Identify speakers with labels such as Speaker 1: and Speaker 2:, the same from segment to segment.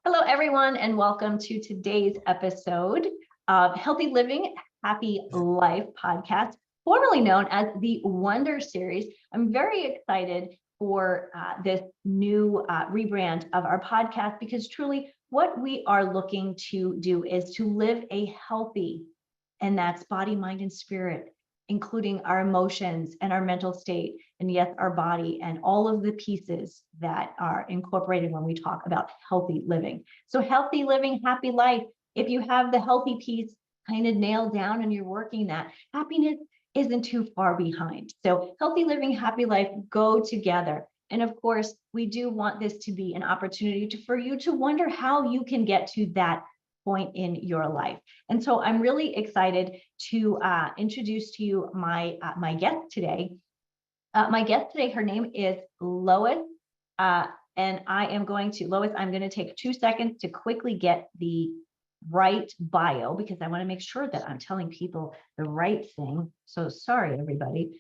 Speaker 1: Hello, everyone, and welcome to today's episode of Healthy Living, Happy Life podcast, formerly known as the Wonder Series. I'm very excited for this new rebrand of our podcast because truly what we are looking to do is to live a healthy, and that's body, mind, and spirit, including our emotions and our mental state, and yes, our body and all of the pieces that are incorporated when we talk about healthy living. So healthy living, happy life. If you have the healthy piece kind of nailed down and you're working that, happiness isn't too far behind. So healthy living, happy life go together. And of course, we do want this to be an opportunity for you to wonder how you can get to that point in your life. And so I'm really excited to introduce to you my guest today. Her name is Lois, and I am going to, Lois, I'm going to take 2 seconds to quickly get the right bio because I want to make sure that I'm telling people the right thing. So sorry, everybody.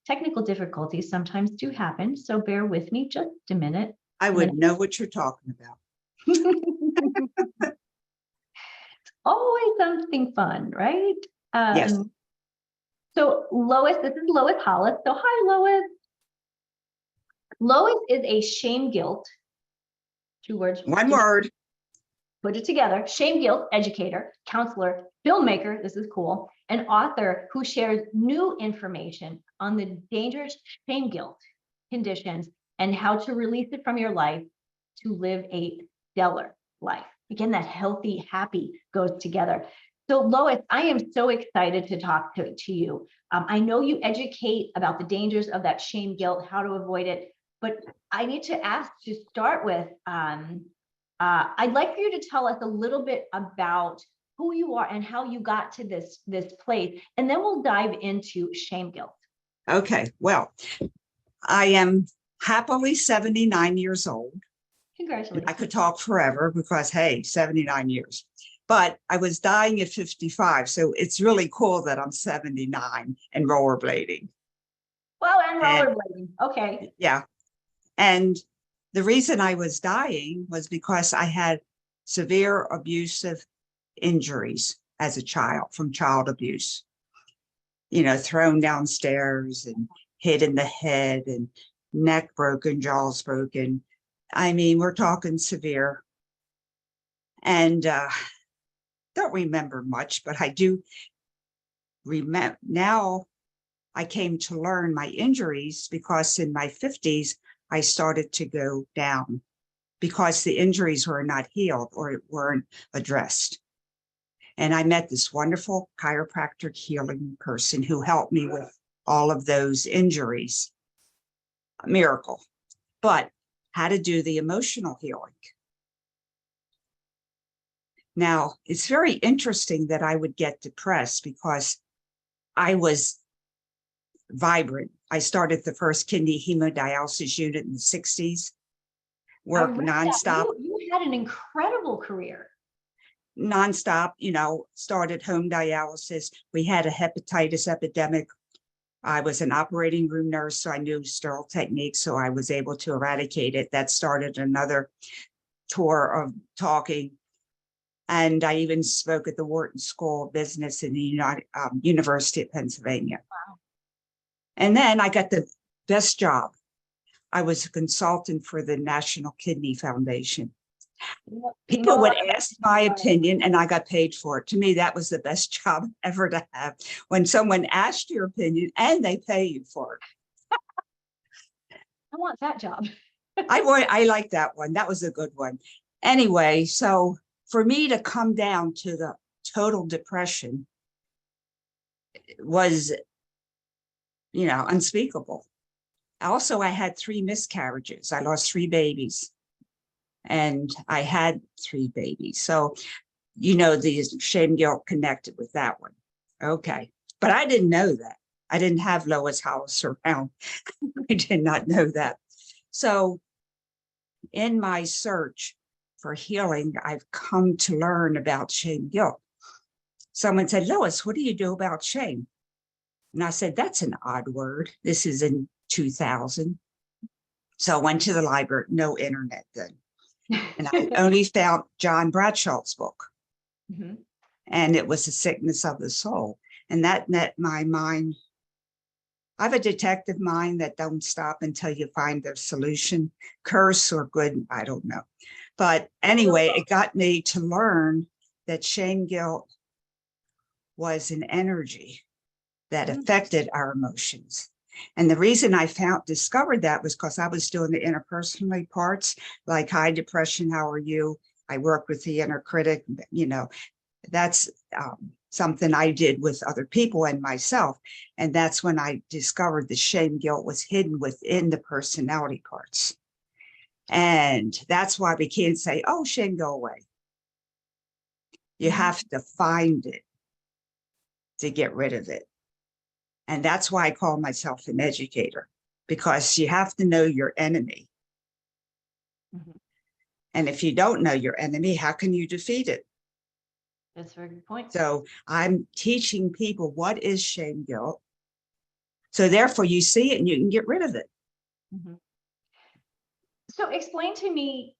Speaker 1: Technical difficulties sometimes do happen, so bear with me just a minute.
Speaker 2: I would know what you're talking about.
Speaker 1: Always something fun, right?
Speaker 2: Yes.
Speaker 1: So Lois, this is Lois Hollis. So hi, Lois. Lois is a shame guilt, 2 words.
Speaker 2: One word.
Speaker 1: Put it together. Shame guilt educator, counselor, filmmaker, this is cool, an author who shares new information on the dangerous shame guilt conditions and how to release it from your life to live a stellar life. Again, that healthy, happy goes together. So Lois, I am so excited to talk to you. I know you educate about the dangers of that shame guilt, how to avoid it, but I need to ask to start with, I'd like for you to tell us a little bit about who you are and how you got to this place, and then we'll dive into shame guilt.
Speaker 2: Okay, well, I am happily 79 years old.
Speaker 1: Congratulations.
Speaker 2: I could talk forever because, hey, 79 years. But I was dying at 55, so it's really cool that I'm 79 and rollerblading.
Speaker 1: Well, and rollerblading, okay.
Speaker 2: Yeah, and the reason I was dying was because I had severe abusive injuries as a child from child abuse. You know, thrown downstairs and hit in the head and neck broken, jaws broken. I mean, we're talking severe. And don't remember much, but I do remember. Now I came to learn my injuries because in my 50s, I started to go down because the injuries were not healed or weren't addressed. And I met this wonderful chiropractic healing person who helped me with all of those injuries. A miracle. But how to do the emotional healing. Now, it's very interesting that I would get depressed because I was vibrant. I started the first kidney hemodialysis unit in the 60s, worked nonstop.
Speaker 1: You had an incredible career.
Speaker 2: Nonstop, you know, started home dialysis. We had a hepatitis epidemic. I was an operating room nurse, so I knew sterile techniques, so I was able to eradicate it. That started another tour of talking. And I even spoke at the Wharton School of Business in the University of Pennsylvania.
Speaker 1: Wow.
Speaker 2: And then I got the best job. I was a consultant for the National Kidney Foundation. People would ask my opinion and I got paid for it. To me, that was the best job ever to have, when someone asked your opinion and they pay you for it.
Speaker 1: I want that job.
Speaker 2: I like that one. That was a good one. Anyway, so for me to come down to the total depression was, you know, unspeakable. Also, I had 3 miscarriages. I lost 3 babies. And I had 3 babies. So, you know, the shame guilt connected with that one. Okay. But I didn't know that. I didn't have Lois Hollis around. I did not know that. So in my search for healing, I've come to learn about shame guilt. Someone said, Lois, what do you do about shame? And I said, that's an odd word. This is in 2000. So I went to the library, no internet then. And I only found John Bradshaw's book,
Speaker 1: Mhm.
Speaker 2: and it was The Sickness of the Soul. And that met my mind. I have a detective mind that don't stop until you find the solution, curse or good, I don't know. But anyway, it got me to learn that shame, guilt was an energy that affected our emotions. And the reason I discovered that was because I was doing the interpersonal parts, like hi, depression, how are you? I work with the inner critic, that's something I did with other people and myself. And that's when I discovered the shame, guilt was hidden within the personality parts. And that's why we can't say, oh, shame, go away. You have to find it to get rid of it. And that's why I call myself an educator, because you have to know your enemy. And if you don't know your enemy, how can you defeat it?
Speaker 1: That's a very good point.
Speaker 2: So I'm teaching people what is shame, guilt. So therefore you see it and you can get rid of it.
Speaker 1: So explain to me,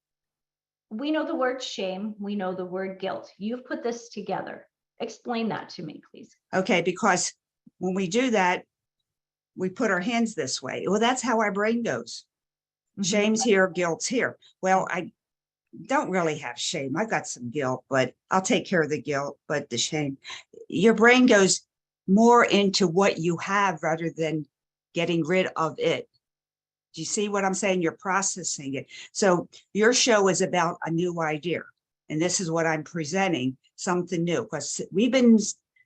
Speaker 1: we know the word shame, we know the word guilt. You've put this together. Explain that to me, please.
Speaker 2: Okay, because when we do that, we put our hands this way. Well, that's how our brain goes. Shame's here, guilt's here. Well, I don't really have shame. I got some guilt, but I'll take care of the guilt, but the shame, your brain goes more into what you have rather than getting rid of it. Do you see what I'm saying? You're processing it. So your show is about a new idea. And this is what I'm presenting, something new, because we've been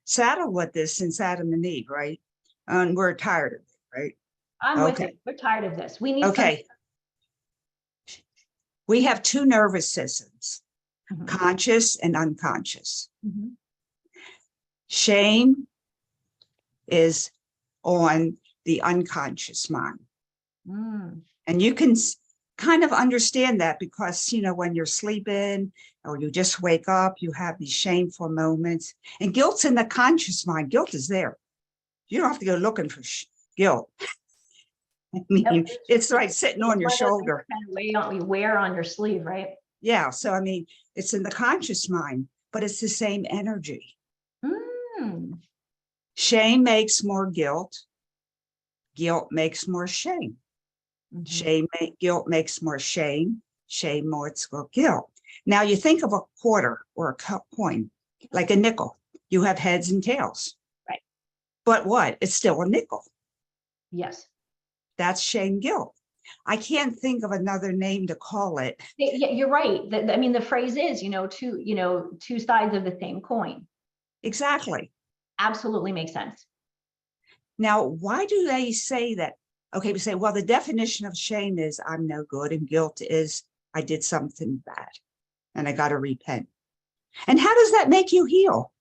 Speaker 2: saddled with this since Adam and Eve, right? And we're tired of it, right?
Speaker 1: I'm with you. We're tired of this. We need
Speaker 2: okay. We have two nervous systems, conscious and unconscious. Shame is on the unconscious mind. And you can kind of understand that because, when you're sleeping or you just wake up, you have these shameful moments. And guilt's in the conscious mind. Guilt is there. You don't have to go looking for guilt. I mean, it's like sitting on your shoulder.
Speaker 1: Kind of you wear on your sleeve, right?
Speaker 2: Yeah. So, I mean, it's in the conscious mind, but it's the same energy. Shame makes more guilt. Guilt makes more shame. Guilt makes more shame. Shame makes more guilt. Now you think of a quarter or a coin, like a nickel. You have heads and tails.
Speaker 1: Right.
Speaker 2: But what? It's still a nickel.
Speaker 1: Yes.
Speaker 2: That's shame, guilt. I can't think of another name to call it.
Speaker 1: Yeah, you're right. I mean, the phrase is, two sides of the same coin.
Speaker 2: Exactly.
Speaker 1: Absolutely makes sense.
Speaker 2: Now, why do they say that? Okay, we say, well, the definition of shame is I'm no good, and guilt is I did something bad and I got to repent. And how does that make you heal?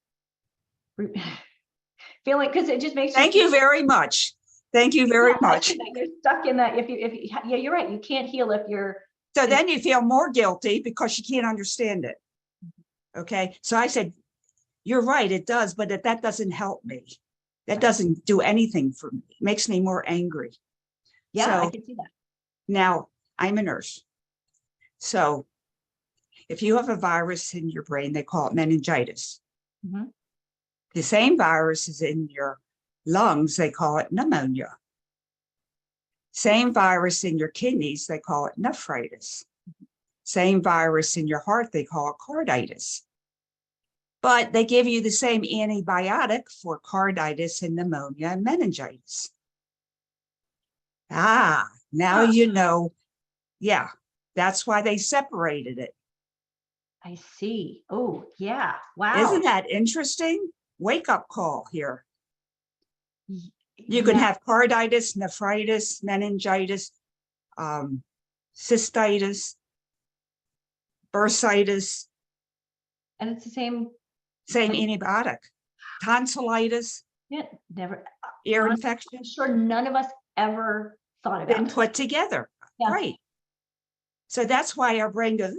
Speaker 1: Feeling, because it just makes
Speaker 2: Thank you very much. Thank you very much.
Speaker 1: You're stuck in that. Yeah, you're right. You can't heal if you're.
Speaker 2: So then you feel more guilty because you can't understand it. Okay. So I said, you're right. It does, but that doesn't help me. That doesn't do anything for me. It makes me more angry.
Speaker 1: Yeah,
Speaker 2: so,
Speaker 1: I can see that.
Speaker 2: Now I'm a nurse. So if you have a virus in your brain, they call it meningitis. The same virus is in your lungs, they call it pneumonia. Same virus in your kidneys, they call it nephritis. Same virus in your heart, they call it carditis. But they give you the same antibiotic for carditis and pneumonia and meningitis. Now you know, yeah, that's why they separated it.
Speaker 1: I see. Oh, yeah. Wow.
Speaker 2: Isn't that interesting? Wake up call here. You can have carditis, nephritis, meningitis, cystitis, bursitis.
Speaker 1: And it's the same
Speaker 2: antibiotic. Tonsillitis.
Speaker 1: Yeah, never.
Speaker 2: Ear infection.
Speaker 1: I'm sure none of us ever thought about
Speaker 2: been put together.
Speaker 1: Yeah.
Speaker 2: Right. So that's why our brain goes,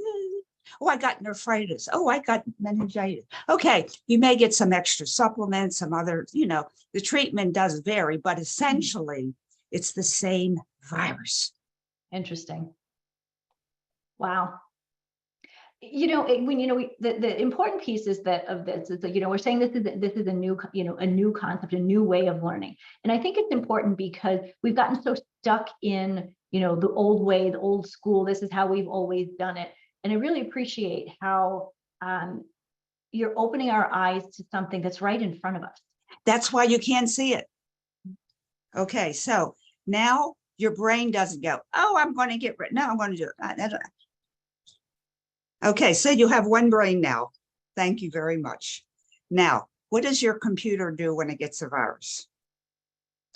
Speaker 2: oh, I got nephritis. Oh, I got meningitis. Okay, you may get some extra supplements, some other, the treatment does vary, but essentially it's the same virus.
Speaker 1: Interesting. Wow. when, the important piece is that of this is that, we're saying this is a new, a new concept, a new way of learning. And I think it's important because we've gotten so stuck in, the old way, the old school, this is how we've always done it. And I really appreciate how you're opening our eyes to something that's right in front of us.
Speaker 2: That's why you can't see it. Okay, so now your brain doesn't go, oh, I'm going to get rid. No, I'm going to do it. Okay, so you have one brain now. Thank you very much. Now, what does your computer do when it gets a virus?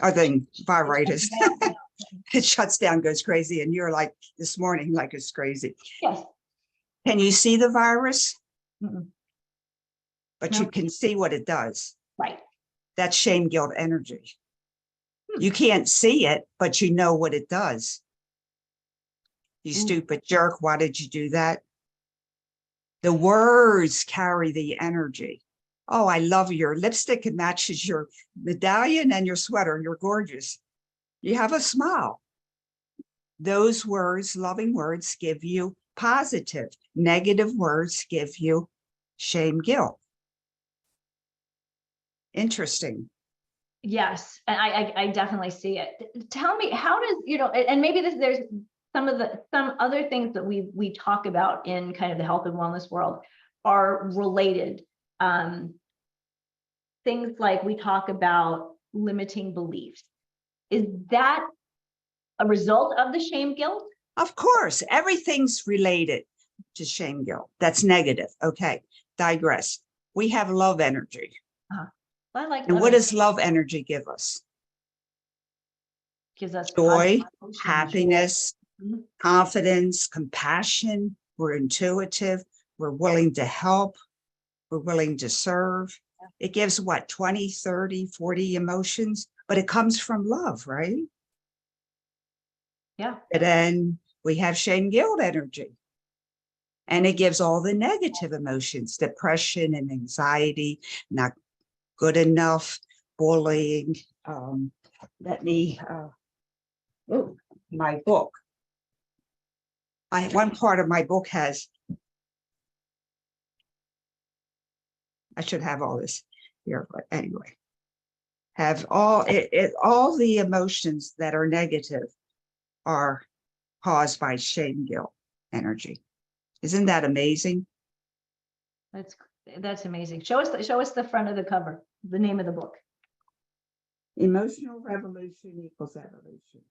Speaker 2: Or the virus? It shuts down, goes crazy, and you're like this morning, like it's crazy.
Speaker 1: Yes.
Speaker 2: Can you see the virus?
Speaker 1: Mm-mm.
Speaker 2: But
Speaker 1: No.
Speaker 2: you can see what it does.
Speaker 1: Right.
Speaker 2: That's shame, guilt, energy. You can't see it, but you know what it does. You stupid jerk, why did you do that? The words carry the energy. Oh, I love your lipstick. It matches your medallion and your sweater. You're gorgeous. You have a smile. Those words, loving words, give you positive. Negative words give you shame, guilt. Interesting.
Speaker 1: Yes, and I definitely see it. Tell me, how does, and maybe there's some other things that we talk about in kind of the health and wellness world are related. Things like we talk about limiting beliefs. Is that a result of the shame, guilt?
Speaker 2: Of course, everything's related to shame, guilt. That's negative. Okay, digress. We have love energy.
Speaker 1: I like.
Speaker 2: And what does love energy give us?
Speaker 1: Gives us
Speaker 2: joy, happiness, confidence, compassion. We're intuitive. We're willing to help. We're willing to serve. It gives what, 20, 30, 40 emotions, but it comes from love, right?
Speaker 1: Yeah.
Speaker 2: And then we have shame, guilt energy. And it gives all the negative emotions, depression and anxiety, not good enough, bullying. Let me, my book. One part of my book has, I should have all this here, but anyway, have all the emotions that are negative are caused by shame, guilt energy. Isn't that amazing?
Speaker 1: That's amazing. Show us the front of the cover, the name of the book.
Speaker 2: Emotional revolution equals evolution.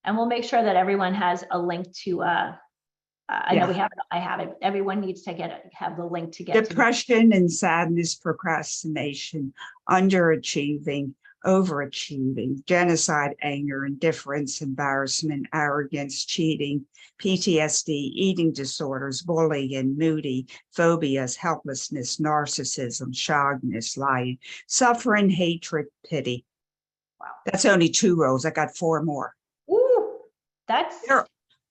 Speaker 1: And we'll make sure that everyone has a link to, I know we have it, I have it. Everyone needs to have the link to get
Speaker 2: depression and sadness, procrastination, underachieving, overachieving, genocide, anger, indifference, embarrassment, arrogance, cheating, PTSD, eating disorders, bullying, moody, phobias, helplessness, narcissism, shyness, lying, suffering, hatred, pity. Wow. That's only 2 rows. I got 4 more.
Speaker 1: Ooh, that's...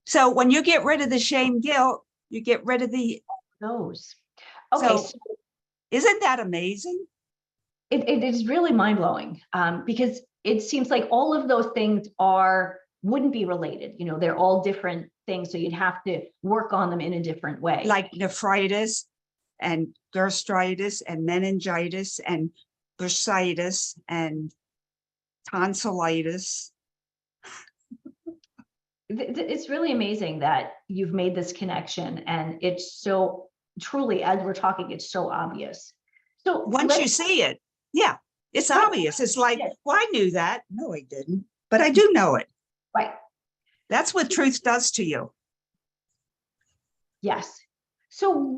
Speaker 2: So when you get rid of the shame, guilt, you get rid of
Speaker 1: those. Okay. So
Speaker 2: isn't that amazing?
Speaker 1: It is really mind-blowing, because it seems like all of those things wouldn't be related. They're all different things. So you'd have to work on them in a different way.
Speaker 2: Like nephritis and gastritis and meningitis and bursitis and tonsillitis.
Speaker 1: It's really amazing that you've made this connection, and it's so truly, as we're talking, it's so obvious. So
Speaker 2: once you see it, yeah, it's obvious. It's like, well, I knew that. No, I didn't, but I do know it.
Speaker 1: Right.
Speaker 2: That's what truth does to you.
Speaker 1: Yes. So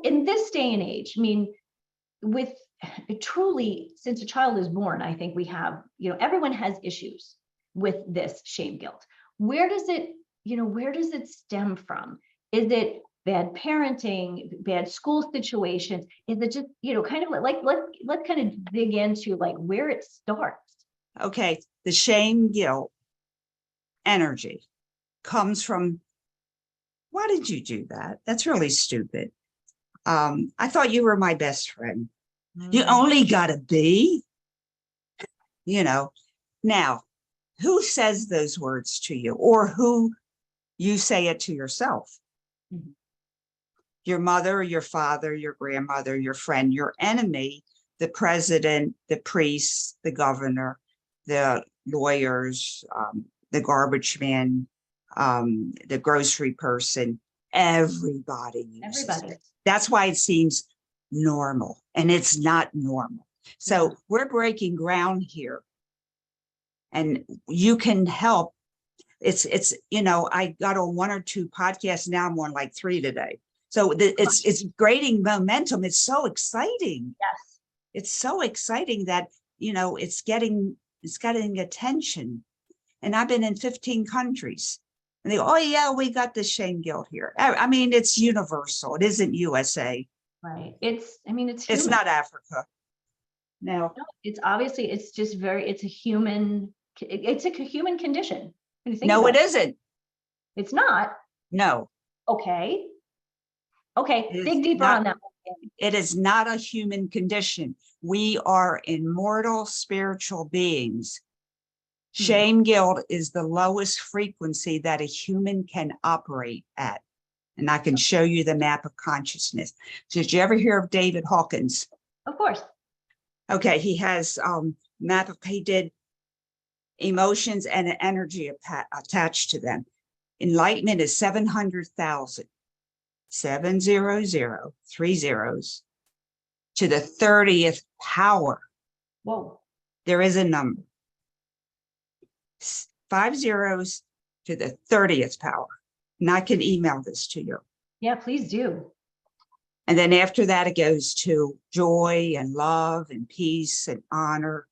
Speaker 1: in this day and age, I mean, with truly, since a child is born, I think we have, everyone has issues with this shame, guilt. Where does it stem from? Is it bad parenting, bad school situations? Is it just, kind of like, let's kind of dig into like where it starts.
Speaker 2: Okay. The shame, guilt energy comes from, why did you do that? That's really stupid. I thought you were my best friend. You only got to be, now, who says those words to you, or who you say it to yourself?
Speaker 1: Mhm.
Speaker 2: Your mother, your father, your grandmother, your friend, your enemy, the president, the priest, the governor, the lawyers, the garbage man, the grocery person, everybody uses
Speaker 1: Everybody.
Speaker 2: it. That's why it seems normal, and it's not normal. So
Speaker 1: Yeah.
Speaker 2: we're breaking ground here, and you can help. It's I got on 1 or 2 podcasts. Now I'm on like 3 today. So it's gaining momentum. It's so exciting.
Speaker 1: Yes.
Speaker 2: It's so exciting that it's getting attention. And I've been in 15 countries. And they go, oh yeah, we got the shame guilt here. I mean, it's universal. It isn't USA.
Speaker 1: Right. It's
Speaker 2: It's
Speaker 1: human.
Speaker 2: not Africa. No,
Speaker 1: No, it's obviously, it's just it's a human, it's a human condition. When you think
Speaker 2: no,
Speaker 1: about
Speaker 2: it
Speaker 1: it,
Speaker 2: isn't.
Speaker 1: it's not.
Speaker 2: No,
Speaker 1: Okay. Okay.
Speaker 2: it is
Speaker 1: Dig deeper
Speaker 2: not.
Speaker 1: on that one.
Speaker 2: It is not a human condition. We are immortal spiritual beings. Shame guilt is the lowest frequency that a human can operate at. And I can show you the map of consciousness. Did you ever hear of David Hawkins?
Speaker 1: Of course.
Speaker 2: Okay, he has he did emotions and energy attached to them. Enlightenment is 700,000, 700, 3 zeros to the 30th power.
Speaker 1: Whoa.
Speaker 2: There is a number. 5 zeros to the 30th power. And I can email this to you.
Speaker 1: Yeah, please do.
Speaker 2: And then after that, it goes to joy and love and peace and honor.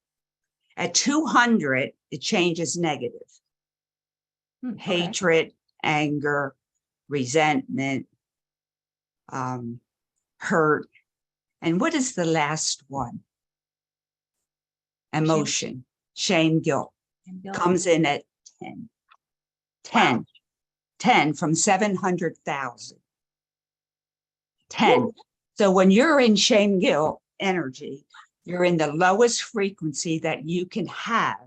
Speaker 2: At 200, it changes negative.
Speaker 1: Okay.
Speaker 2: Hatred, anger, resentment, hurt. And what is the last one? Emotion, shame, guilt. Comes in at 10. 10. Wow. 10 from 700,000. 10. Woo. So when you're in shame, guilt energy, you're in the lowest frequency that you can have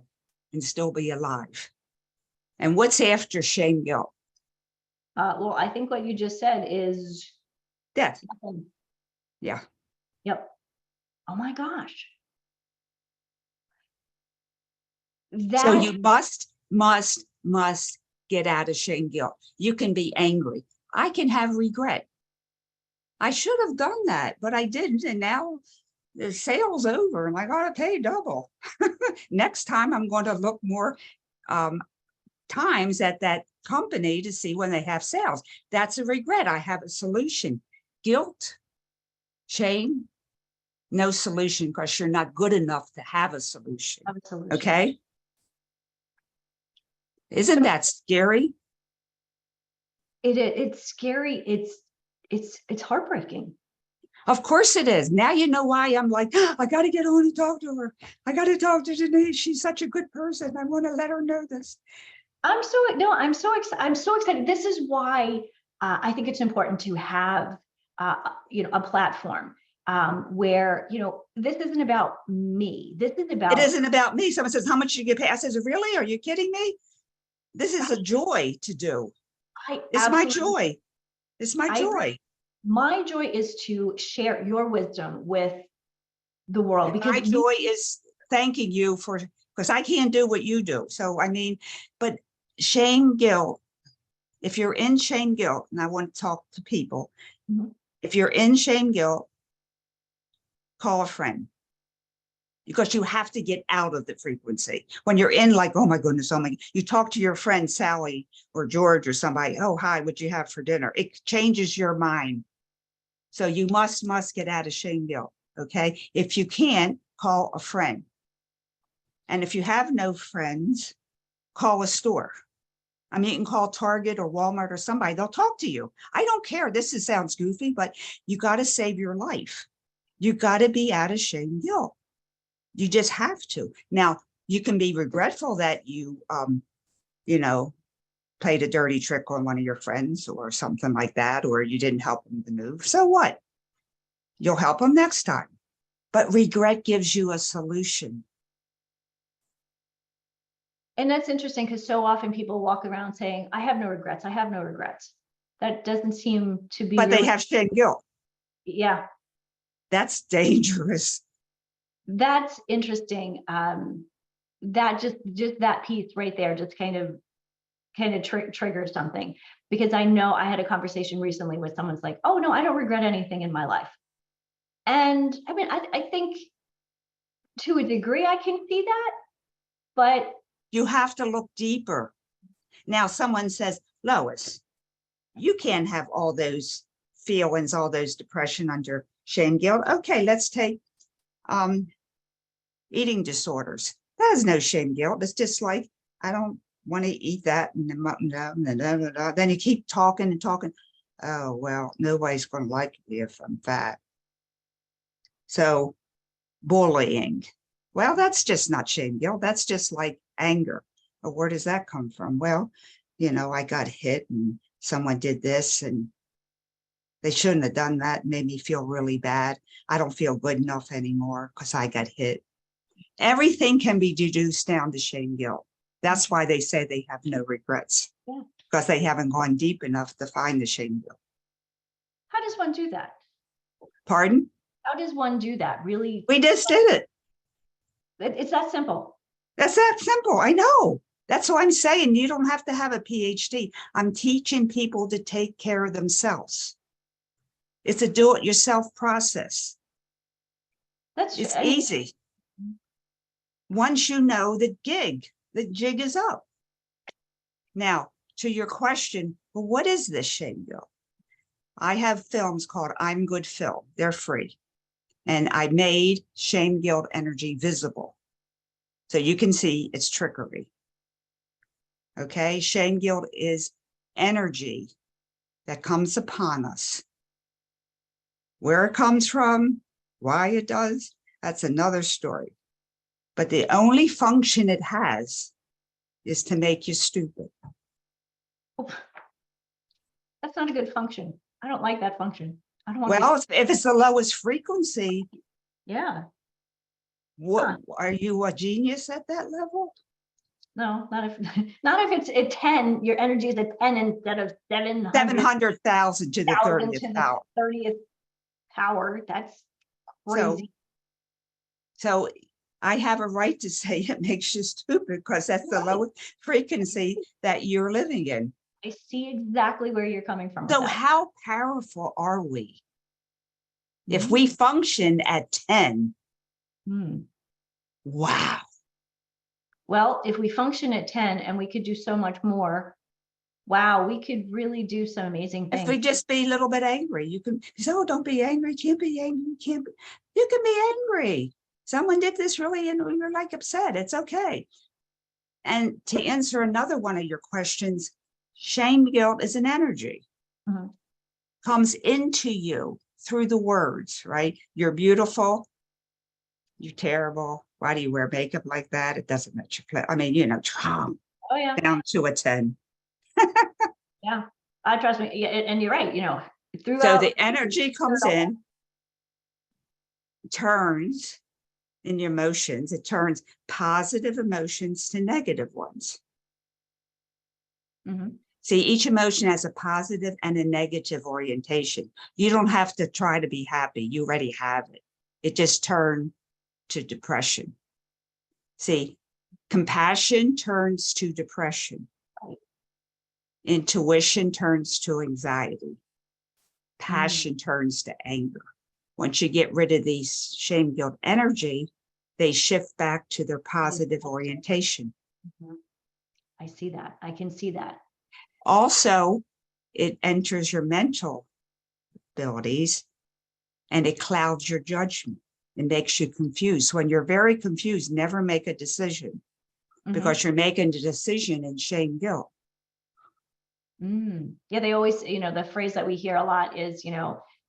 Speaker 2: and still be alive. And what's after shame, guilt?
Speaker 1: Well, I think what you just said is
Speaker 2: death.
Speaker 1: Nothing.
Speaker 2: Yeah.
Speaker 1: Yep. Oh my gosh.
Speaker 2: So you must get out of shame, guilt. You can be angry. I can have regret. I should have done that, but I didn't. And now the sale's over and I got to pay double. Next time I'm going to look more times at that company to see when they have sales. That's a regret. I have a solution. Guilt, shame, no solution because you're not good enough to have a solution. Okay? Isn't that scary?
Speaker 1: It's scary. It's heartbreaking.
Speaker 2: Of course it is. Now you know why I'm like, oh, I got to get on and talk to her. I got to talk to Denise. She's such a good person. I want to let her know this.
Speaker 1: I'm so excited. This is why I think it's important to have a platform where this isn't about me. This is about.
Speaker 2: It isn't about me. Someone says, how much you get paid? I says, really? Are you kidding me? This is a joy to do. It's my joy. It's my joy.
Speaker 1: My joy is to share your wisdom with the world, because
Speaker 2: my joy is thanking you for, because I can't do what you do. So, I mean, but shame, guilt, if you're in shame, guilt, and I want to talk to people, if you're in shame, guilt, call a friend. Because you have to get out of the frequency. When you're in like, oh my goodness, you talk to your friend Sally or George or somebody, oh, hi, what'd you have for dinner? It changes your mind. So you must get out of shame, guilt, okay? If you can't, call a friend. And if you have no friends, call a store. I mean, you can call Target or Walmart or somebody, they'll talk to you. I don't care, sounds goofy, but you gotta save your life. You gotta be out of shame, guilt. You just have to. Now, you can be regretful that you, played a dirty trick on one of your friends or something like that, or you didn't help them to move. So what? You'll help them next time. But regret gives you a solution.
Speaker 1: And that's interesting because so often people walk around saying, I have no regrets. I have no regrets. That doesn't seem to be
Speaker 2: but they
Speaker 1: really,
Speaker 2: have shame guilt.
Speaker 1: yeah,
Speaker 2: That's dangerous.
Speaker 1: that's interesting. That just that piece right there just kind of triggers something, because I know I had a conversation recently with someone's like, oh no, I don't regret anything in my life. And I mean, I think to a degree I can see that, but
Speaker 2: You have to look deeper. Now, someone says, Lois, you can't have all those feelings, all those depression under shame guilt. Okay, let's take eating disorders. That is no shame guilt. It's just like, I don't want to eat that. And then you keep talking and talking. Oh, well, nobody's going to like me if I'm fat. So bullying. Well, that's just not shame guilt. That's just like anger. But where does that come from? Well, I got hit and someone did this and they shouldn't have done that. It made me feel really bad. I don't feel good enough anymore because I got hit. Everything can be deduced down to shame guilt. That's why they say they have no regrets, because they haven't gone deep enough to find the shame guilt.
Speaker 1: how does one do that?
Speaker 2: Pardon?
Speaker 1: How does one do that? Really?
Speaker 2: We just did it.
Speaker 1: It's that simple.
Speaker 2: That's that simple. I know. That's what I'm saying. You don't have to have a PhD. I'm teaching people to take care of themselves. It's a do-it-yourself process. It's easy. Once you know the jig is up. Now, to your question, well, what is this shame guilt? I have films called I'm Good Film. They're free. And I made shame guilt energy visible. So you can see it's trickery. Okay, shame guilt is energy that comes upon us. Where it comes from, why it does, that's another story. But the only function it has is to make you stupid.
Speaker 1: That's not a good function. I don't like that function. I don't want
Speaker 2: Well, if it's the lowest frequency,
Speaker 1: yeah.
Speaker 2: what are you a genius at that level?
Speaker 1: No, not if it's at 10, your energy is at 10 instead of
Speaker 2: 700,000 to the 30th power.
Speaker 1: 30th power. That's crazy.
Speaker 2: So I have a right to say it makes you stupid because that's the lowest frequency that you're living in.
Speaker 1: I see exactly where you're coming from.
Speaker 2: So how powerful are we? If we function at 10, wow.
Speaker 1: Well, if we function at 10 and we could do so much more, wow, we could really do some amazing things.
Speaker 2: If we just be a little bit angry, you can say, oh, don't be angry. You can't be angry. You can be angry. Someone did this really, and you're like upset. It's okay. And to answer another one of your questions, shame guilt is an energy. Comes into you through the words, right? You're beautiful. You're terrible. Why do you wear makeup like that? It doesn't let you play. I mean,
Speaker 1: Oh yeah.
Speaker 2: Down to a 10.
Speaker 1: Yeah. I trust me. Yeah, and you're right.
Speaker 2: So the energy comes in, turns in your emotions. It turns positive emotions to negative ones. See, each emotion has a positive and a negative orientation. You don't have to try to be happy. You already have it. It just turned to depression. See, compassion turns to depression. Intuition turns to anxiety. Passion turns to anger. Once you get rid of these shame guilt energy, they shift back to their positive orientation.
Speaker 1: I see that. I can see that.
Speaker 2: Also, it enters your mental abilities and it clouds your judgment. It makes you confused. When you're very confused, never make a decision because you're making the decision in shame guilt.
Speaker 1: Yeah, they always, the phrase that we hear a lot is,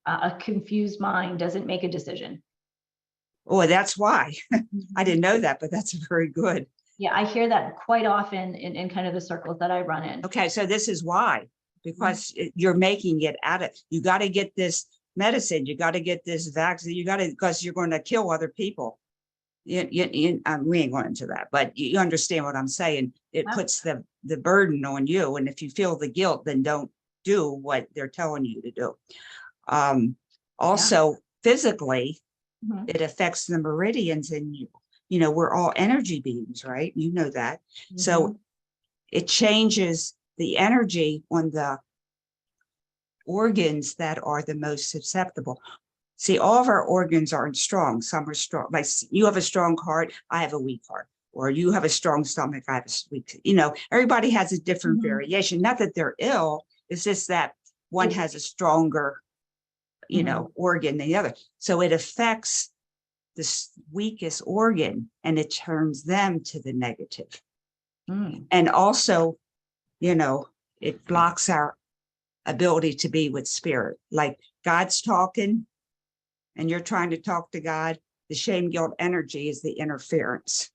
Speaker 1: a confused mind doesn't make a decision.
Speaker 2: Oh, that's why. I didn't know that, but that's very good.
Speaker 1: Yeah, I hear that quite often in kind of the circles that I run in.
Speaker 2: Okay, so this is why, because you're making it you got to get this medicine, you got to get this vaccine, because you're going to kill other people. We ain't going into that, but you understand what I'm saying. It puts the burden on you. And if you feel the guilt, then don't do what they're telling you to do. Also, physically,
Speaker 1: Mhm.
Speaker 2: it affects the meridians in you. You know, we're all energy beings, right? You know that. So
Speaker 1: Mhm.
Speaker 2: it changes the energy on the organs that are the most susceptible. See, all of our organs aren't strong. Some are strong. Like you have a strong heart, I have a weak heart. Or you have a strong stomach, I have a weak, you know, everybody has a different
Speaker 1: Mhm.
Speaker 2: variation. Not that they're ill, it's just that one
Speaker 1: It-
Speaker 2: has a stronger, you know,
Speaker 1: Mhm.
Speaker 2: organ than the other. So it affects the weakest organ and it turns them to the negative.
Speaker 1: Mm.
Speaker 2: And also, you know, it blocks our ability to be with spirit. Like God's talking and you're trying to talk to God, the shame, guilt energy is the interference.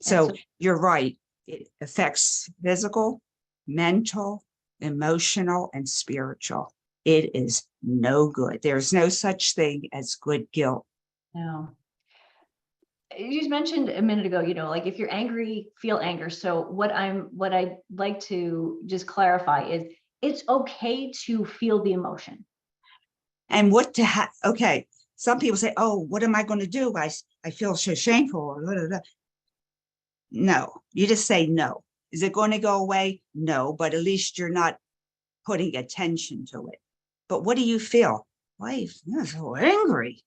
Speaker 1: And
Speaker 2: So
Speaker 1: so
Speaker 2: you're right. It affects physical, mental, emotional, and spiritual. It is no good. There's no such thing as good guilt.
Speaker 1: now, you just mentioned a minute ago, like if you're angry, feel anger. So what I'd like to just clarify is it's okay to feel the emotion.
Speaker 2: And what to have, okay, some people say, oh, what am I going to do? I feel so shameful. Or blah, blah, blah. No, you just say no. Is it going to go away? No, but at least you're not putting attention to it. But what do you feel? Wife, I'm so angry.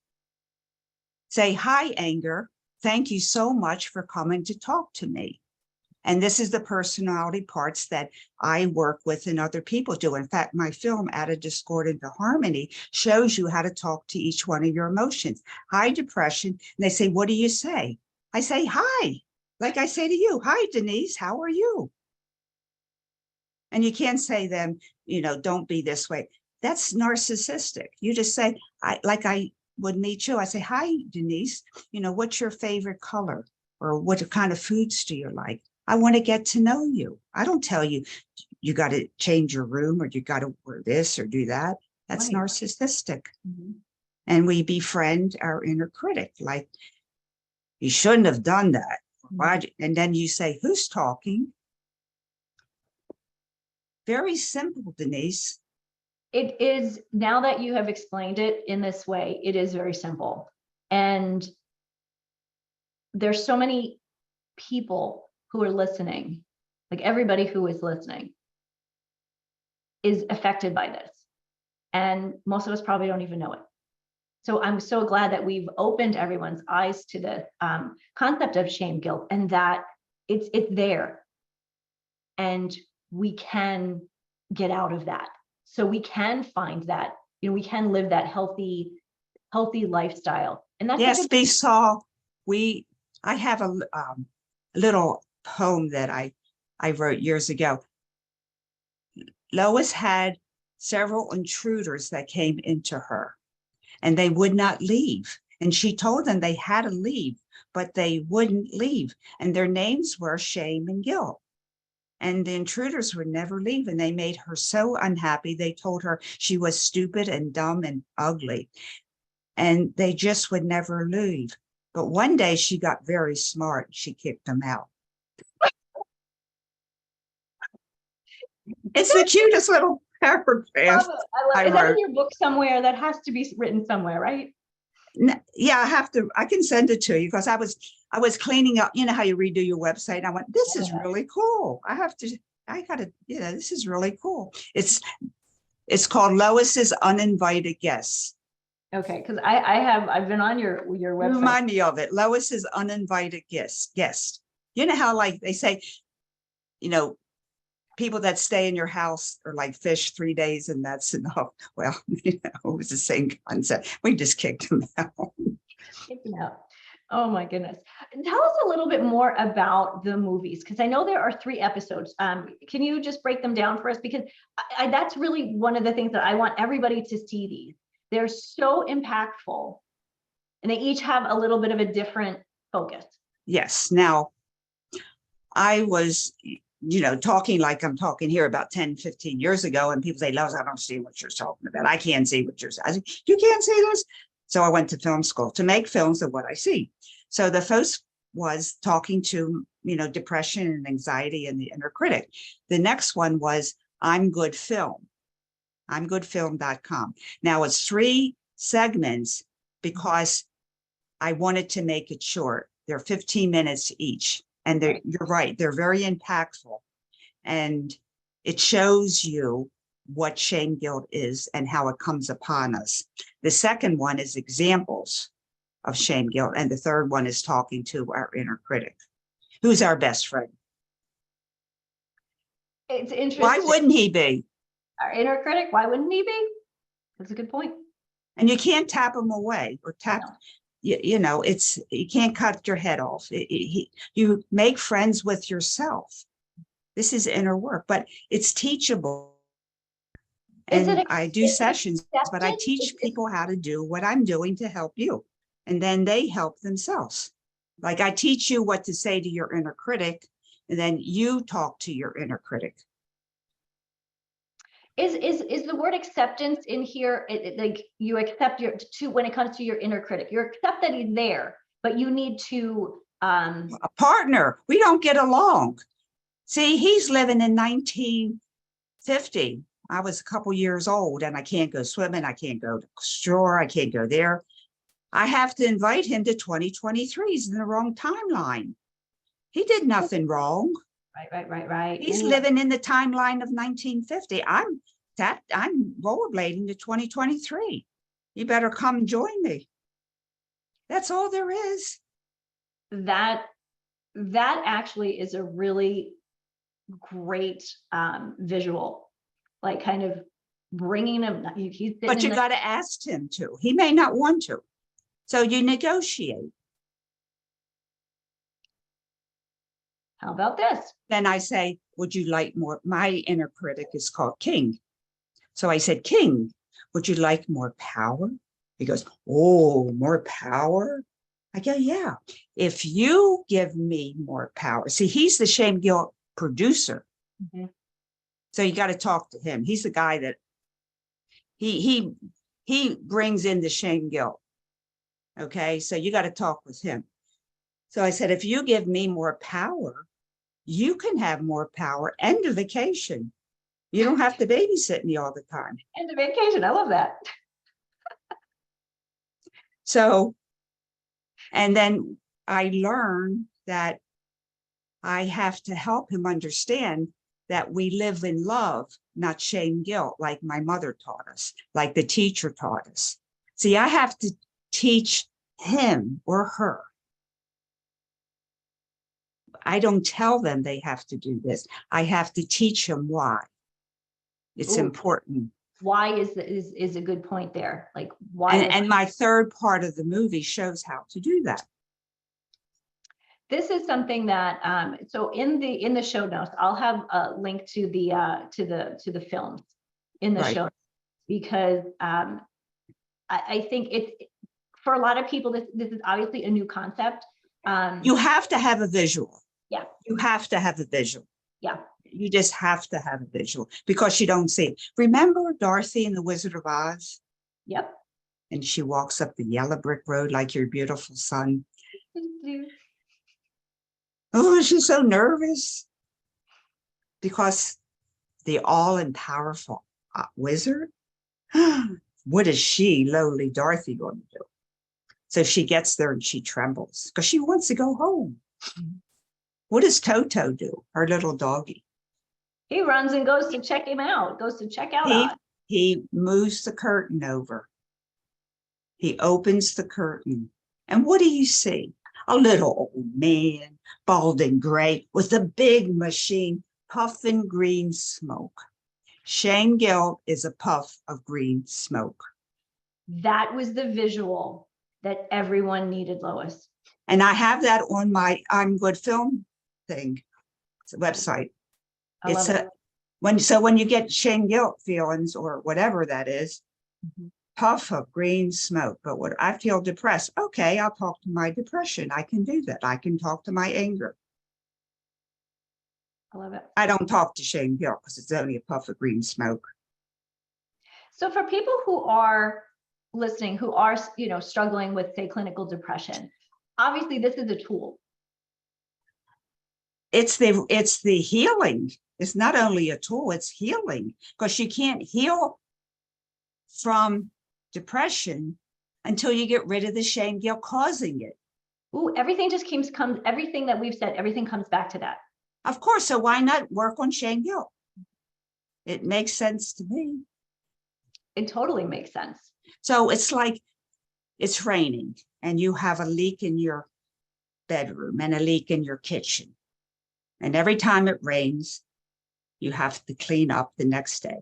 Speaker 2: Say, hi, anger. Thank you so much for coming to talk to me. And this is the personality parts that I work with and other people do. In fact, my film, Out of Discord into Harmony, shows you how to talk to each one of your emotions. Hi, depression. And they say, what do you say? I say, hi. Like I say to you, hi, Denise, how are you? And you can't say them, don't be this way. That's narcissistic. You just say, I would meet you. I say, hi, Denise, what's your favorite color? Or what kind of foods do you like? I want to get to know you. I don't tell you, you got to change your room or you got to wear this or do that. That's
Speaker 1: Right.
Speaker 2: narcissistic.
Speaker 1: Mhm.
Speaker 2: And we befriend our inner critic. Like, you shouldn't have done that.
Speaker 1: Mhm.
Speaker 2: And then you say, who's talking? Very simple, Denise.
Speaker 1: It is, now that you have explained it in this way, it is very simple. And there's so many people who are listening, like everybody who is listening is affected by this. And most of us probably don't even know it. So I'm so glad that we've opened everyone's eyes to the concept of shame, guilt, and that it's there, and we can get out of that. So we can find that, we can live that healthy lifestyle, and that's such
Speaker 2: Yes,
Speaker 1: a
Speaker 2: they saw. I have a little poem that I wrote years ago. Lois had several intruders that came into her, and they would not leave. And she told them they had to leave, but they wouldn't leave. And their names were shame and guilt. And the intruders would never leave. And they made her so unhappy. They told her she was stupid and dumb and ugly. And they just would never leave. But one day she got very smart. She kicked them out. It's the cutest little paragraph I
Speaker 1: is that in
Speaker 2: wrote.
Speaker 1: your book somewhere? That has to be written somewhere, right?
Speaker 2: Yeah, I can send it to you because I was cleaning up, you know how you redo your website. I went, this is really cool. I gotta, this is really cool. It's called Lois's Uninvited Guests.
Speaker 1: Okay, because I've been on your website.
Speaker 2: Remind me of it. Lois's Uninvited Guest. You know how like they say, you know, people that stay in your house are like fish 3 days and that's enough. Well, it was the same concept. We just kicked them out.
Speaker 1: Kick them out. Oh my goodness. Tell us a little bit more about the movies, because I know there are 3 episodes. Can you just break them down for us? Because that's really one of the things that I want everybody to see these. They're so impactful and they each have a little bit of a different focus.
Speaker 2: Yes. Now, I was, talking like I'm talking here about 10, 15 years ago, and people say, Lois, I don't see what you're talking about. I can't see what you're saying. I said, you can't see this? So I went to film school to make films of what I see. So the first was talking to, depression and anxiety and the inner critic. The next one was I'm Good Film. I'mGoodFilm.com. Now it's 3 segments because I wanted to make it short. They're 15 minutes each. And you're right, they're very impactful. And it shows you what shame guilt is and how it comes upon us. The second one is examples of shame guilt. And the third one is talking to our inner critic, who's our best friend.
Speaker 1: It's interesting.
Speaker 2: Why wouldn't he be?
Speaker 1: Our inner critic, why wouldn't he be? That's a good point.
Speaker 2: And you can't tap him away or tap, you know, you can't cut your head off. You make friends with yourself. This is inner work, but it's teachable. And I do sessions, but I teach people how to do what I'm doing to help you. And then they help themselves. Like I teach you what to say to your inner critic, and then you talk to your inner critic.
Speaker 1: Is the word acceptance in here? Like you accept when it comes to your inner critic, you accept that he's there, but you need to
Speaker 2: a partner. We don't get along. See, he's living in 1950. I was a couple years old and I can't go swimming. I can't go to the store. I can't go there. I have to invite him to 2023. He's in the wrong timeline. He did nothing wrong.
Speaker 1: Right.
Speaker 2: He's living in the timeline of 1950. I'm rollerblading to 2023. You better come join me. That's all there is.
Speaker 1: That actually is a really great visual, like kind of bringing him.
Speaker 2: But you got to ask him to. He may not want to. So you negotiate.
Speaker 1: How about this?
Speaker 2: Then I say, would you like more? My inner critic is called King. So I said, King, would you like more power? He goes, oh, more power? I go, yeah. If you give me more power. See, he's the shame guilt producer. Mm-hmm. So you got to talk to him. He's the guy that he brings in the shame guilt. Okay, so you got to talk with him. So I said, if you give me more power, you can have more power and a vacation. You don't have to babysit me all the time.
Speaker 1: And a vacation, I love that.
Speaker 2: So, and then I learned that I have to help him understand that we live in love, not shame guilt, like my mother taught us, like the teacher taught us. See, I have to teach him or her. I don't tell them they have to do this. I have to teach them why. It's important.
Speaker 1: Why is a good point there. Like why?
Speaker 2: And my third part of the movie shows how to do that.
Speaker 1: This is something that so in the show notes, I'll have a link to the films in the show notes, because I think it's for a lot of people, this is obviously a new concept.
Speaker 2: You have to have a visual.
Speaker 1: Yeah.
Speaker 2: You have to have a visual.
Speaker 1: Yeah.
Speaker 2: You just have to have a visual because you don't see it. Remember Dorothy in The Wizard of Oz?
Speaker 1: Yep.
Speaker 2: And she walks up the yellow brick road like your beautiful son. Oh, she's so nervous because the all and powerful wizard. What is she, lowly Dorothy, going to do? So she gets there and she trembles because she wants to go home. Mm-hmm. What does Toto do? Her little doggy.
Speaker 1: He runs and goes to check him out, goes to check out.
Speaker 2: He moves the curtain over. He opens the curtain. And what do you see? A little old man, bald and gray, with a big machine, puffing green smoke. Shame guilt is a puff of green smoke.
Speaker 1: That was the visual that everyone needed, Lois.
Speaker 2: And I have that on my I'm Good Film thing. It's a website. It's a when you get shame guilt feelings or whatever that is, mm-hmm. Puff of green smoke. But what I feel depressed, okay, I'll talk to my depression. I can do that. I can talk to my anger.
Speaker 1: I love it.
Speaker 2: I don't talk to shame guilt because it's only a puff of green smoke.
Speaker 1: So for people who are listening, who are struggling with, say, clinical depression, obviously this is a tool.
Speaker 2: It's the healing. It's not only a tool, it's healing, because you can't heal from depression until you get rid of the shame, guilt causing it.
Speaker 1: Ooh, everything just comes, everything that we've said, everything comes back to that.
Speaker 2: Of course. So why not work on shame, guilt? It makes sense to me.
Speaker 1: It totally makes sense.
Speaker 2: So it's like it's raining and you have a leak in your bedroom and a leak in your kitchen. And every time it rains, you have to clean up the next day.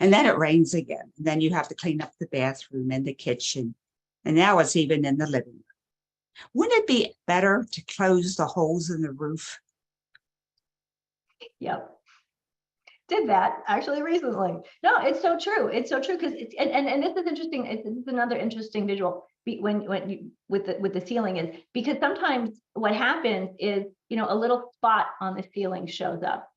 Speaker 2: And then it rains again. And then you have to clean up the bathroom and the kitchen. And now it's even in the living room. Wouldn't it be better to close the holes in the roof?
Speaker 1: Yep. Did that actually recently. No, it's so true. It's so true because it's and this is interesting. This is another interesting visual when you with the ceiling is because sometimes what happens is, you know, a little spot on the ceiling shows up,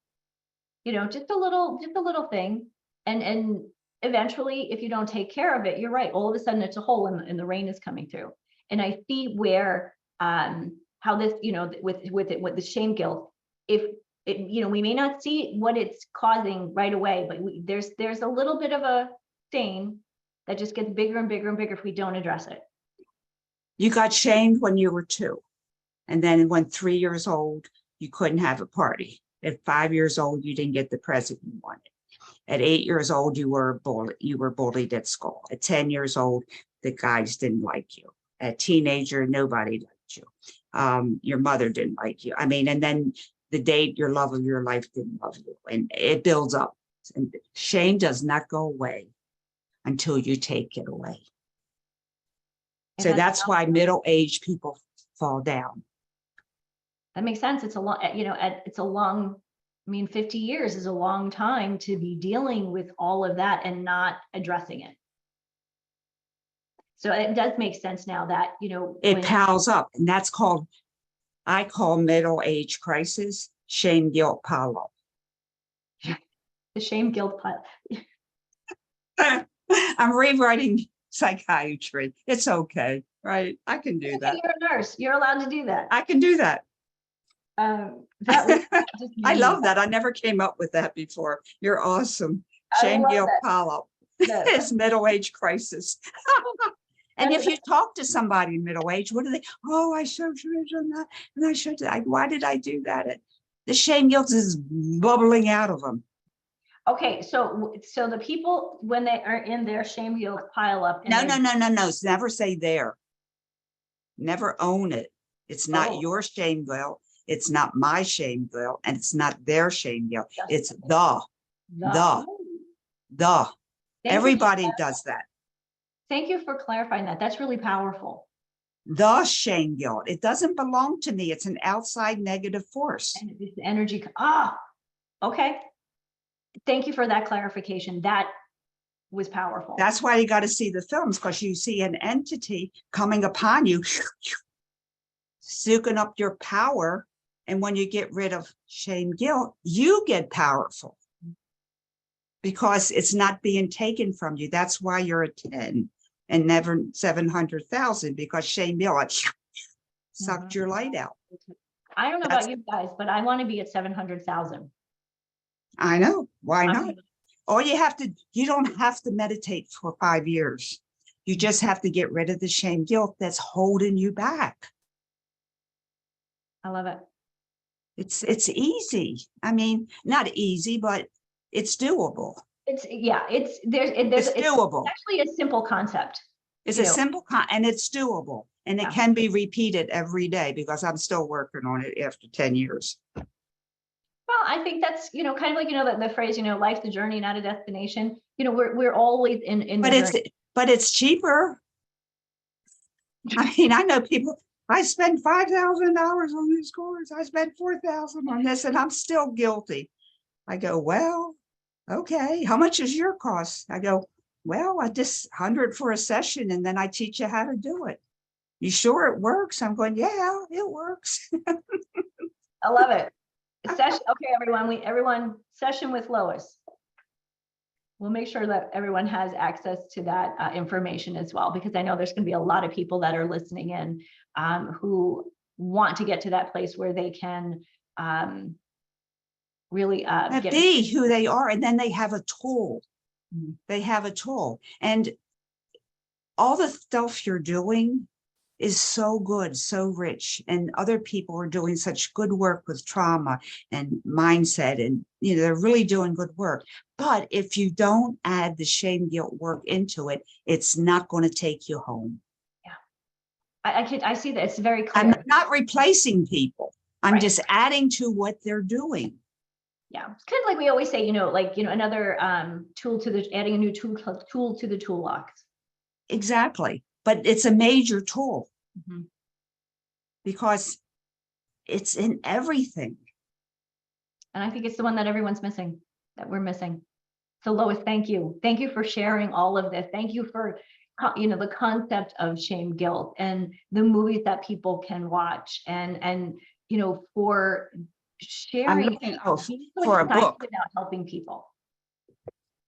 Speaker 1: you know, just a little thing. And eventually, if you don't take care of it, you're right. All of a sudden it's a hole and the rain is coming through. And I see where how this, you know, with the shame guilt, if it, you know, we may not see what it's causing right away, but there's a little bit of a stain that just gets bigger and bigger and bigger if we don't address it.
Speaker 2: You got shamed when you were 2. And then when 3 years old, you couldn't have a party. At 5 years old, you didn't get the present you wanted. At 8 years old, you were bullied at school. At 10 years old, the guys didn't like you. A teenager, nobody liked you. Your mother didn't like you. I mean, and then the date, your love of your life didn't love you. And it builds up. And shame does not go away until you take it away. So that's why middle-aged people fall down.
Speaker 1: That makes sense. It's a long, you know, it's a long, I mean, 50 years is a long time to be dealing with all of that and not addressing it. So it does make sense now that, you know,
Speaker 2: it piles up, and that's called, I call middle age crisis, shame, guilt pile up.
Speaker 1: The shame, guilt pile.
Speaker 2: I'm rewriting psychiatry. It's okay, right? I can do that.
Speaker 1: You're a nurse. You're allowed to do that.
Speaker 2: I can do that.
Speaker 1: That was just
Speaker 2: I love that. I never came up with that before. You're awesome. Shame, guilt pile up. It's middle age crisis. And if you talk to somebody in middle age, what do they? Oh, I should have done that, and I should. Why did I do that? The shame guilt is bubbling out of them.
Speaker 1: Okay, so the people when they are in their shame guilt pile up.
Speaker 2: No. Never say there. Never own it. It's not your shame guilt. It's not my shame guilt, and it's not their shame guilt. It's the. Everybody does that.
Speaker 1: Thank you for clarifying that. That's really powerful.
Speaker 2: The shame guilt. It doesn't belong to me. It's an outside negative force.
Speaker 1: And it's energy. Okay. Thank you for that clarification. That was powerful.
Speaker 2: That's why you got to see the films, because you see an entity coming upon you, sucking up your power. And when you get rid of shame guilt, you get powerful because it's not being taken from you. That's why you're a 10 and never 700,000, because shame guilt sucked your light out.
Speaker 1: I don't know about you guys, but I want to be at 700,000.
Speaker 2: I know. Why not? All you have to, you don't have to meditate for 5 years. You just have to get rid of the shame guilt that's holding you back.
Speaker 1: I love it.
Speaker 2: It's easy. I mean, not easy, but it's doable.
Speaker 1: It's doable.
Speaker 2: It's
Speaker 1: actually a simple concept.
Speaker 2: It's a simple and it's doable, and it can be repeated every day, because I'm still working on it after 10 years.
Speaker 1: Well, I think that's, kind of like, the phrase, life's a journey, not a destination. We're always in
Speaker 2: but it's cheaper. I mean, I know people, I spend $5,000 on these courses. I spent $4,000 on this, and I'm still guilty. I go, well, okay, how much is your cost? I go, well, I just $100 for a session, and then I teach you how to do it. You sure it works? I'm going, yeah, it works.
Speaker 1: I love it. Session. Okay, everyone, session with Lois. We'll make sure that everyone has access to that information as well, because I know there's going to be a lot of people that are listening in who want to get to that place where they can really get
Speaker 2: be who they are. And then they have a tool.
Speaker 1: Mhm.
Speaker 2: They have a tool. And all the stuff you're doing is so good, so rich. And other people are doing such good work with trauma and mindset. And, they're really doing good work. But if you don't add the shame, guilt work into it, it's not going to take you home.
Speaker 1: I see that it's very
Speaker 2: I'm
Speaker 1: clear.
Speaker 2: not replacing people. I'm
Speaker 1: Right.
Speaker 2: just adding to what they're doing.
Speaker 1: Yeah, it's kind of like we always say, another tool to adding a new tool to the toolbox.
Speaker 2: Exactly. But it's a major tool
Speaker 1: Mhm.
Speaker 2: because it's in everything.
Speaker 1: And I think it's the one that everyone's missing, that we're missing. So Lois, thank you. Thank you for sharing all of this. Thank you for, the concept of shame, guilt, and the movies that people can watch, and for
Speaker 2: I'm
Speaker 1: sharing,
Speaker 2: looking
Speaker 1: being so
Speaker 2: for a
Speaker 1: excited
Speaker 2: book.
Speaker 1: about helping people.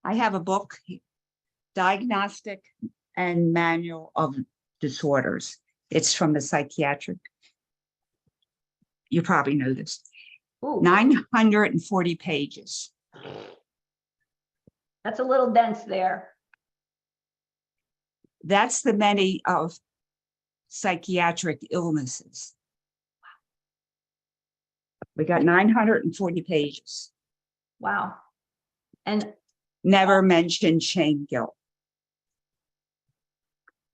Speaker 2: I have a book, Diagnostic and Manual of Disorders. It's from the psychiatric. You probably know this.
Speaker 1: Ooh,
Speaker 2: 940 pages.
Speaker 1: that's a little dense there.
Speaker 2: That's the many of psychiatric illnesses. We got 940 pages.
Speaker 1: Wow. And
Speaker 2: Never mentioned shame, guilt.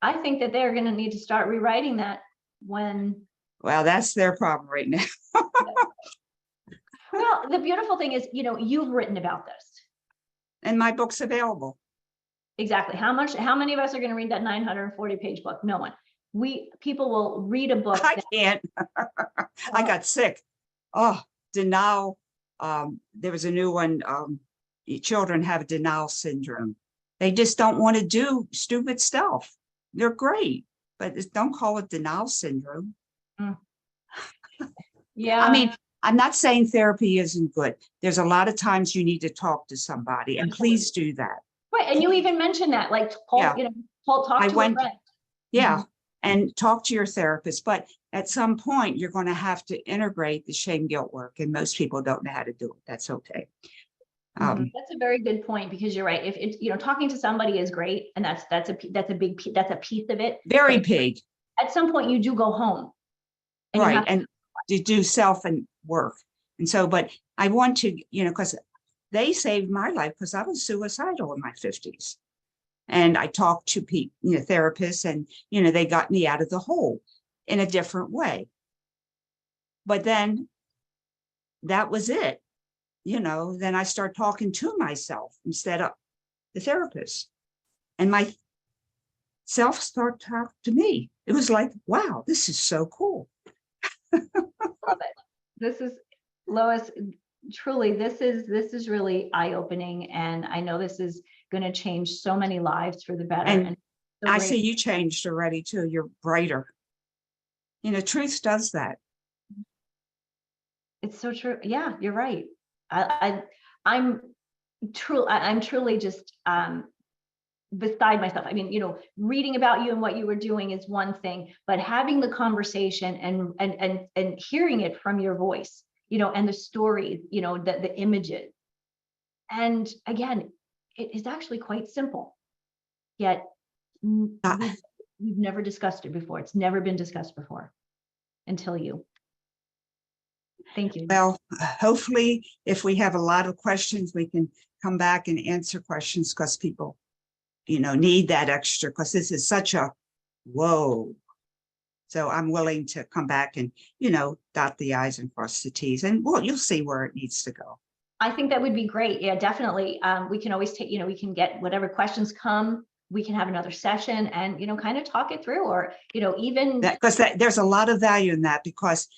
Speaker 1: I think that they're going to need to start rewriting that when.
Speaker 2: Well, that's their problem right now.
Speaker 1: Well, the beautiful thing is, you've written about this.
Speaker 2: And my book's available.
Speaker 1: Exactly. How many of us are going to read that 940-page book? No one. People will read a book.
Speaker 2: I can't. I got sick. Oh, denial. There was a new one. Children have denial syndrome. They just don't want to do stupid stuff. They're great, but don't call it denial syndrome.
Speaker 1: Yeah.
Speaker 2: I mean, I'm not saying therapy isn't good. There's a lot of times you need to talk to somebody, and please do that.
Speaker 1: Right. And you even mentioned that, like, talk to a friend.
Speaker 2: Yeah.
Speaker 1: Mhm.
Speaker 2: And talk to your therapist. But at some point, you're going to have to integrate the shame guilt work. And most people don't know how to do it. That's okay.
Speaker 1: That's a very good point, because you're right. If it's, talking to somebody is great, and that's a piece of it.
Speaker 2: Very big.
Speaker 1: At some point, you do go home. And
Speaker 2: right. And to do self and work. And so, but I want to, because they saved my life, because I was suicidal in my 50s. And I talked to people, therapists, and, they got me out of the hole in a different way. But then that was it. Then I start talking to myself instead of the therapist. And my self start talk to me. It was like, wow, this is so cool.
Speaker 1: Love it. This is, Lois, truly, this is really eye-opening. And I know this is going to change so many lives for the better.
Speaker 2: And
Speaker 1: so
Speaker 2: I see you changed already too. You're brighter. Truth does that.
Speaker 1: It's so true. Yeah, you're right. I'm truly just beside myself. I mean, reading about you and what you were doing is one thing, but having the conversation and hearing it from your voice, and the stories, the images. And again, it is actually quite simple. Yet we've never discussed it before. It's never been discussed before until you. Thank you.
Speaker 2: Well, hopefully, if we have a lot of questions, we can come back and answer questions, because people, need that extra, because this is such a whoa. So I'm willing to come back and, dot the I's and cross the T's, and you'll see where it needs to go.
Speaker 1: I think that would be great. Yeah, definitely. We can always take, we can get whatever questions come. We can have another session and, kind of talk it through, or, even.
Speaker 2: Because there's a lot of value in that, because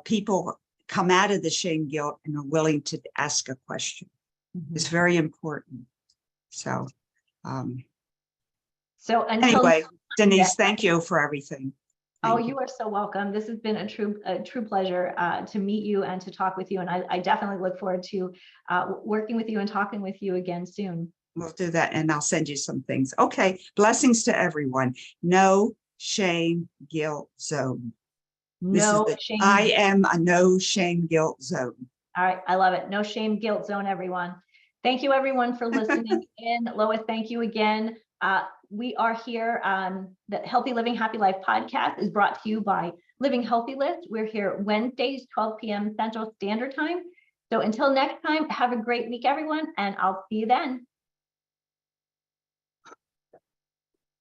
Speaker 2: people come out of the shame guilt and are willing to ask a question. It's very important. So, anyway, Denise, thank you for everything.
Speaker 1: You are so welcome. This has been a true pleasure to meet you and to talk with you. And I definitely look forward to working with you and talking with you again soon.
Speaker 2: We'll do that, and I'll send you some things. Okay. Blessings to everyone. No shame guilt zone. I am a no shame guilt zone.
Speaker 1: All right. I love it. No shame, guilt zone, everyone. Thank you, everyone, for listening in. Lois, thank you again. We are here. The Healthy Living, Happy Life podcast is brought to you by Living Healthy List. We're here Wednesdays, 12 p.m. Central Standard Time. So until next time, have a great week, everyone, and I'll see you then.